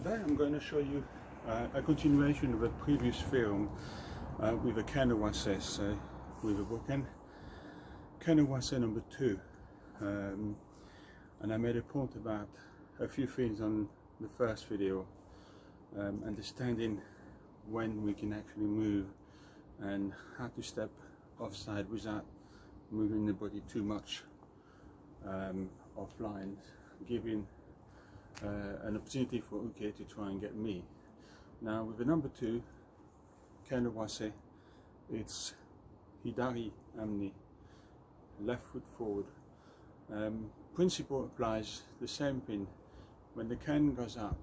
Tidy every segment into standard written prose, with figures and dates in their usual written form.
Today I'm going to show you a continuation of a previous film with a Ken Awase, so with a book Ken Awase number 2, and I made a point about a few things on the first video, understanding when we can actually move and how to step offside without moving the body too much offline, giving an opportunity for Uke to try and get me. Now with the number 2, Ken Awase, it's Hidari Amni, left foot forward. Principle applies the same thing. When the Ken goes up,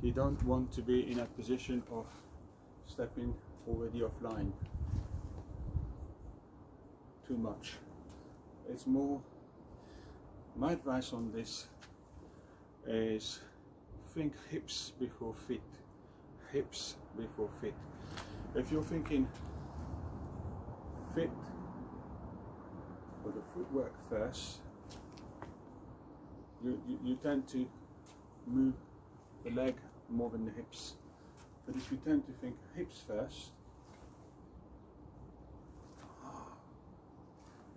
you don't want to be in a position of stepping already offline too much. It's more, my advice on this is think hips before feet. Hips before feet. If you're thinking feet or the footwork first, you tend to move the leg more than the hips. But if you tend to think hips first,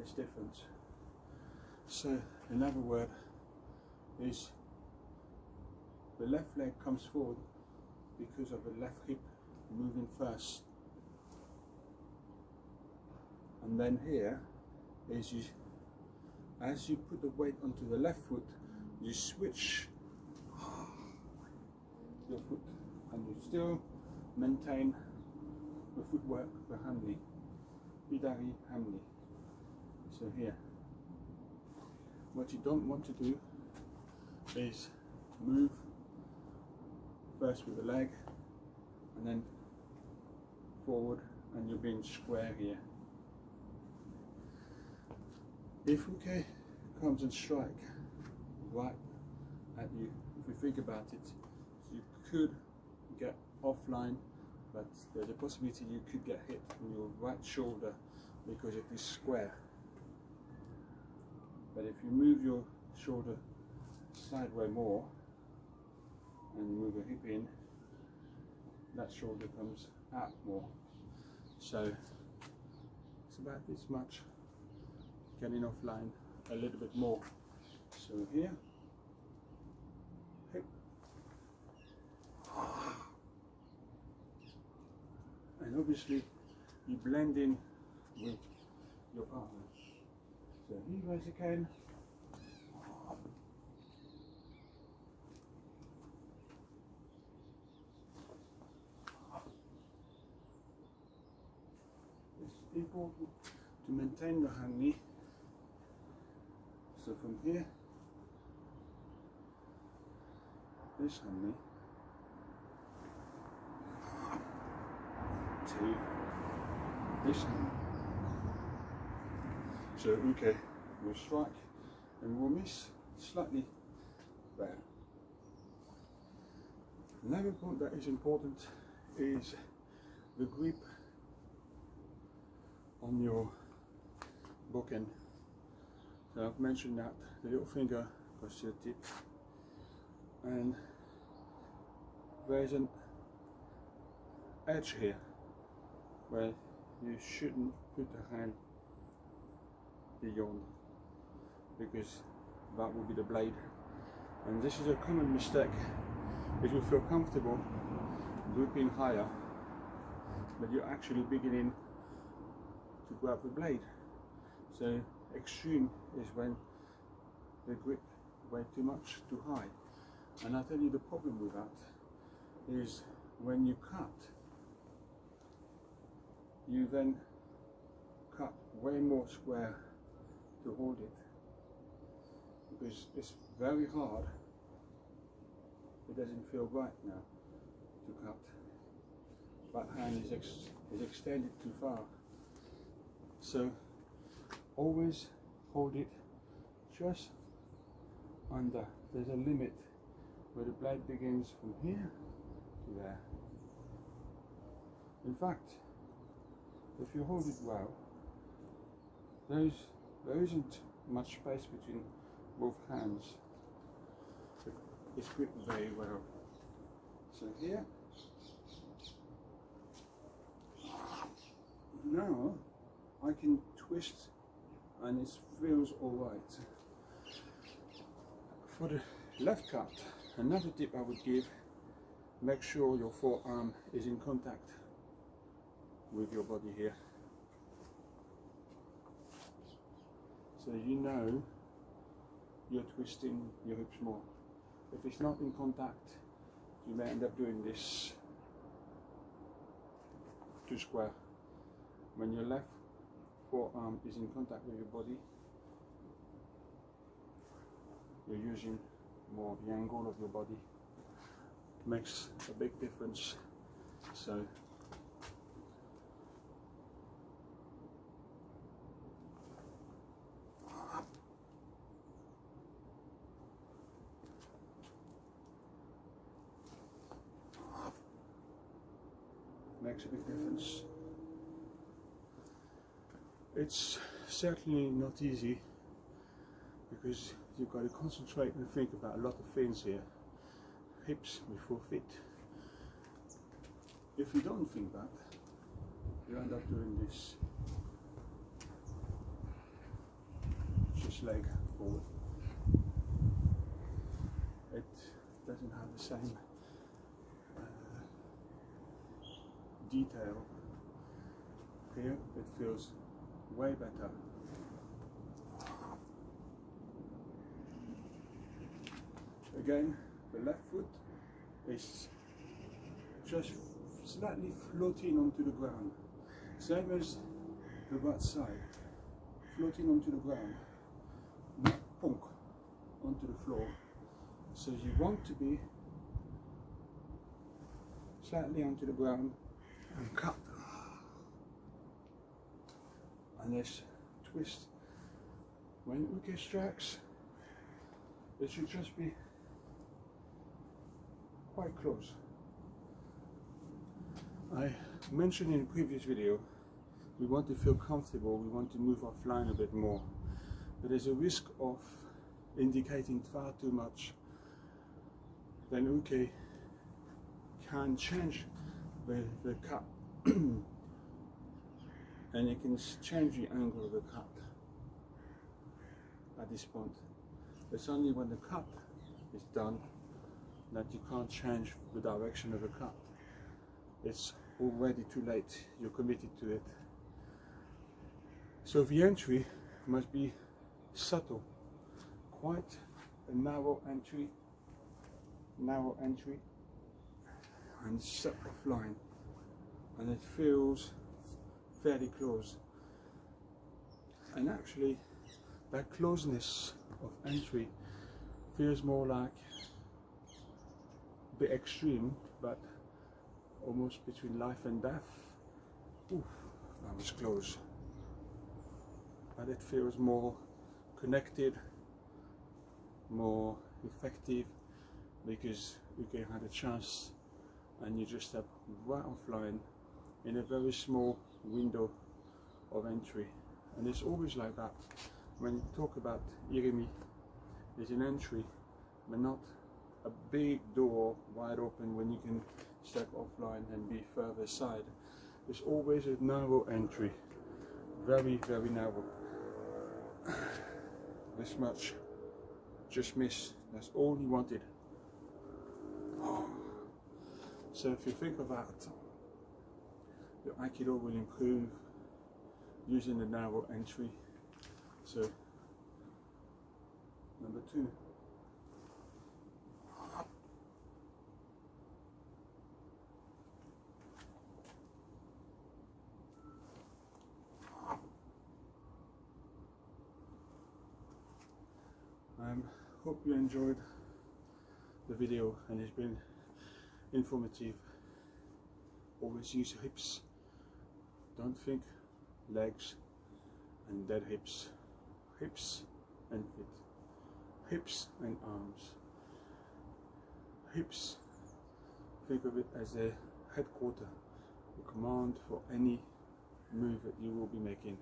it's different. So another word is the left leg comes forward because of the left hip moving first, and then here is you, as you put the weight onto the left foot, you switch your foot and you still maintain the footwork, the hamli, Hidari hamli. So here, what you don't want to do is move first with the leg and then forward, and you're being square here. If Uke comes and strike right at you, if we think about it, you could get offline, but there's a possibility you could get hit on your right shoulder because it is square. But if you move your shoulder sideways more and you move your hip in, that shoulder comes out more. So it's about this much, getting offline a little bit more. So here, hip, and obviously you blend in with your partner. So here goes again. It's important to maintain the hand knee. So from here, this hand knee, to this hand knee. So okay, we'll strike and we'll miss slightly there. Another point that is important is the grip on your bookend. So I've mentioned that the little finger goes to the tip, and there's an edge here where you shouldn't put the hand beyond, because that will be the blade, and this is a common mistake. If you feel comfortable gripping higher, but you're actually beginning to grab the blade. So extreme is when the grip way too much, too high. And I'll tell you the problem with that is when you cut, you then cut way more square to hold it, because it's very hard. It doesn't feel right now to cut. That hand is extended too far. So always hold it just under. There's a limit where the blade begins from here to there. In fact, if you hold it well, there isn't much space between both hands. It's gripped very well. So here, now I can twist and it feels alright. For the left cut, another tip I would give, make sure your forearm is in contact with your body here. So you know you're twisting your hips more. If it's not in contact, you may end up doing this too square. When your left forearm is in contact with your body, you're using more of the angle of your body. Makes a big difference. So makes a big difference. It's certainly not easy because you've got to concentrate and think about a lot of things here. Hips before feet. If you don't think that, you end up doing this. Just leg forward. It doesn't have the same detail. Here it feels way better. Again, the left foot is just slightly floating onto the ground, same as the right side, floating onto the ground, not punk onto the floor. So you want to be slightly onto the ground and cut. And this twist. When uke strikes, it should just be quite close. I mentioned in a previous video, we want to feel comfortable, we want to move offline a bit more. But there's a risk of indicating far too much. Then uke can change the cut. And you can change the angle of the cut at this point. It's only when the cut is done that you can't change the direction of the cut. It's already too late, you're committed to it. So the entry must be subtle, quite a narrow entry, and set offline, and it feels fairly close. And actually that closeness of entry feels more like a bit extreme, but almost between life and death. Oof, that was close. But it feels more connected, more effective, because you can have a chance and you just step right offline in a very small window of entry. And it's always like that. When you talk about Irimi, there's an entry, but not a big door wide open when you can step offline and be further aside. There's always a narrow entry, very, very narrow. This much, just miss. That's all he wanted. Oh. So if you think of that, your Aikido will improve using the narrow entry. So, number 2. Hope you enjoyed the video and it's been informative. Always use your hips. Don't think legs and dead hips. Hips and feet. Hips and arms. Hips, think of it as a headquarter, a command for any move that you will be making.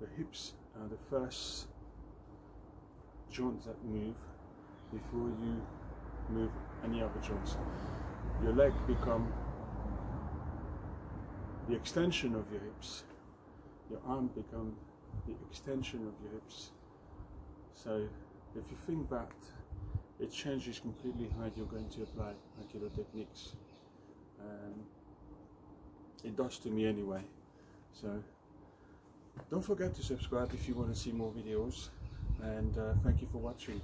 The hips are the first joints that move before you move any other joints. your leg become the extension of your hips, your arm become the extension of your hips. So if you think that, it changes completely how you're going to apply Aikido techniques. It does to me anyway. So don't forget to subscribe if you want to see more videos, and thank you for watching.